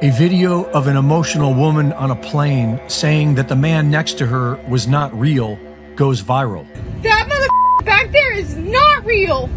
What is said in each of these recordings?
A video of an emotional woman on a plane saying that the man next to her was not real goes viral. That motherfucker back there is not real!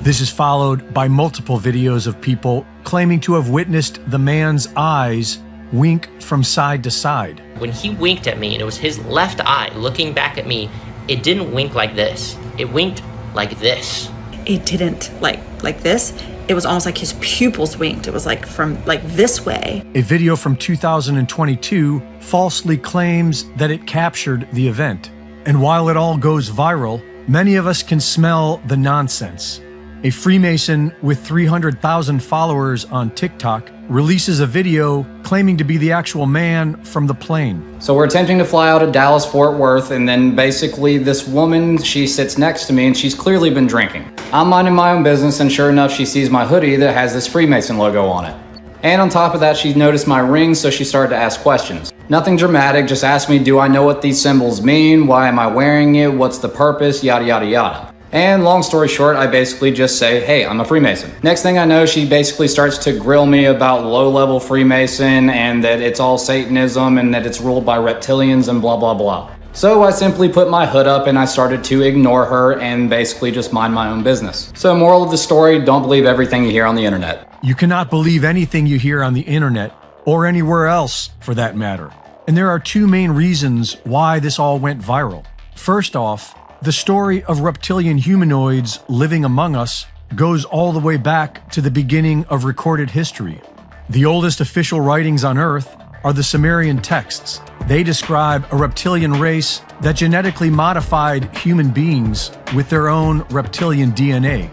This is followed by multiple videos of people claiming to have witnessed the man's eyes wink from side to side. When he winked at me, and it was his left eye looking back at me, it didn't wink like this. It winked like this. It didn't like this. It was almost like his pupils winked. It was like from this way. A video from 2022 falsely claims that it captured the event. And while it all goes viral, many of us can smell the nonsense. A Freemason with 300,000 followers on TikTok releases a video claiming to be the actual man from the plane. So we're attempting to fly out of Dallas, Fort Worth, and then basically this woman, she sits next to me and she's clearly been drinking. I'm minding my own business, and sure enough, she sees my hoodie that has this Freemason logo on it. And on top of that, she noticed my ring, so she started to ask questions. Nothing dramatic, just asked me, do I know what these symbols mean? Why am I wearing it? What's the purpose? Yada, yada, yada. And long story short, I basically just say, hey, I'm a Freemason. Next thing I know, she basically starts to grill me about low-level Freemason and that it's all Satanism and that it's ruled by reptilians and blah, blah, blah. So I simply put my hood up and I started to ignore her and basically just mind my own business. So moral of the story, don't believe everything you hear on the internet. You cannot believe anything you hear on the internet or anywhere else for that matter. And there are two main reasons why this all went viral. First off, the story of reptilian humanoids living among us goes all the way back to the beginning of recorded history. The oldest official writings on Earth are the Sumerian texts. They describe a reptilian race that genetically modified human beings with their own reptilian DNA.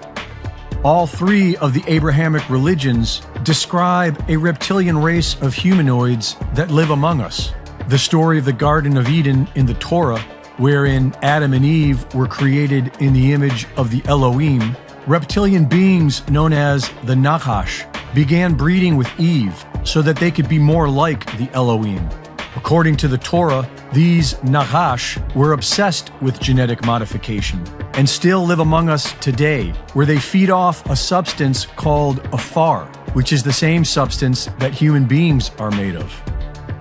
All three of the Abrahamic religions describe a reptilian race of humanoids that live among us. The story of the Garden of Eden in the Torah, wherein Adam and Eve were created in the image of the Elohim, reptilian beings known as the Nachash began breeding with Eve so that they could be more like the Elohim. According to the Torah, these Nachash were obsessed with genetic modification and still live among us today, where they feed off a substance called afar, which is the same substance that human beings are made of.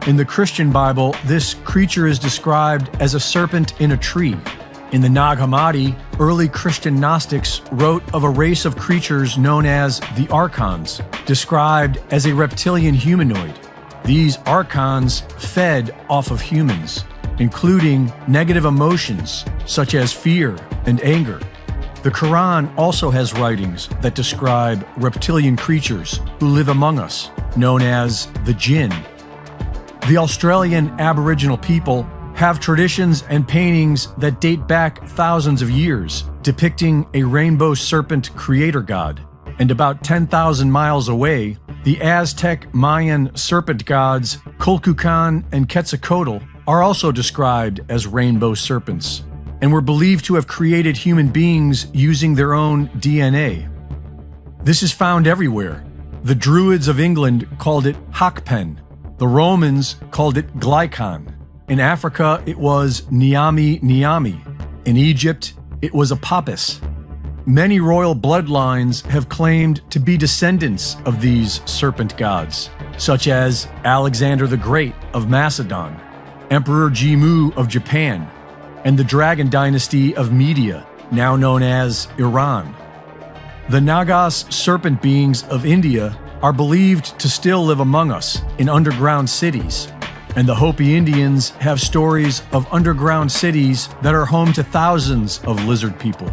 In the Christian Bible, this creature is described as a serpent in a tree. In the Nag Hammadi, early Christian Gnostics wrote of a race of creatures known as the Archons, described as a reptilian humanoid. These Archons fed off of humans, including negative emotions such as fear and anger. The Quran also has writings that describe reptilian creatures who live among us, known as the jinn. The Australian Aboriginal people have traditions and paintings that date back thousands of years, depicting a rainbow serpent creator god. And about 10,000 miles away, the Aztec Mayan serpent gods Kulkukan and Quetzalcoatl are also described as rainbow serpents, and were believed to have created human beings using their own DNA. This is found everywhere. The Druids of England called it Hakpen. The Romans called it Glykon. In Africa, it was Niami Niami. In Egypt, it was Apapis. Many royal bloodlines have claimed to be descendants of these serpent gods, such as Alexander the Great of Macedon, Emperor Jimmu of Japan, and the Dragon Dynasty of Media, now known as Iran. The Nagas serpent beings of India are believed to still live among us in underground cities, and the Hopi Indians have stories of underground cities that are home to thousands of lizard people.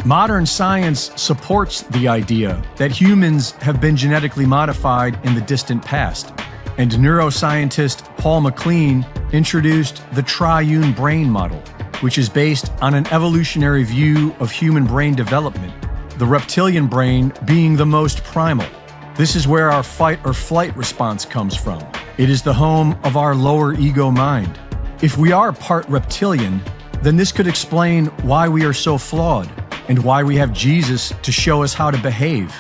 Modern science supports the idea that humans have been genetically modified in the distant past, and neuroscientist Paul MacLean introduced the triune brain model, which is based on an evolutionary view of human brain development, the reptilian brain being the most primal. This is where our fight or flight response comes from. It is the home of our lower ego mind. If we are part reptilian, then this could explain why we are so flawed and why we have Jesus to show us how to behave.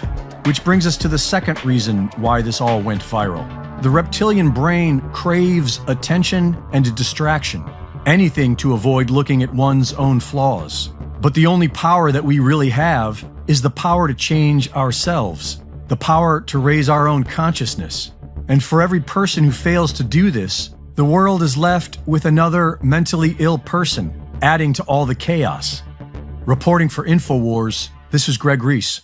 Which brings us to the second reason why this all went viral. The reptilian brain craves attention and distraction, anything to avoid looking at one's own flaws. But the only power that we really have is the power to change ourselves, the power to raise our own consciousness. And for every person who fails to do this, the world is left with another mentally ill person, adding to all the chaos. Reporting for InfoWars, this is Greg Reese.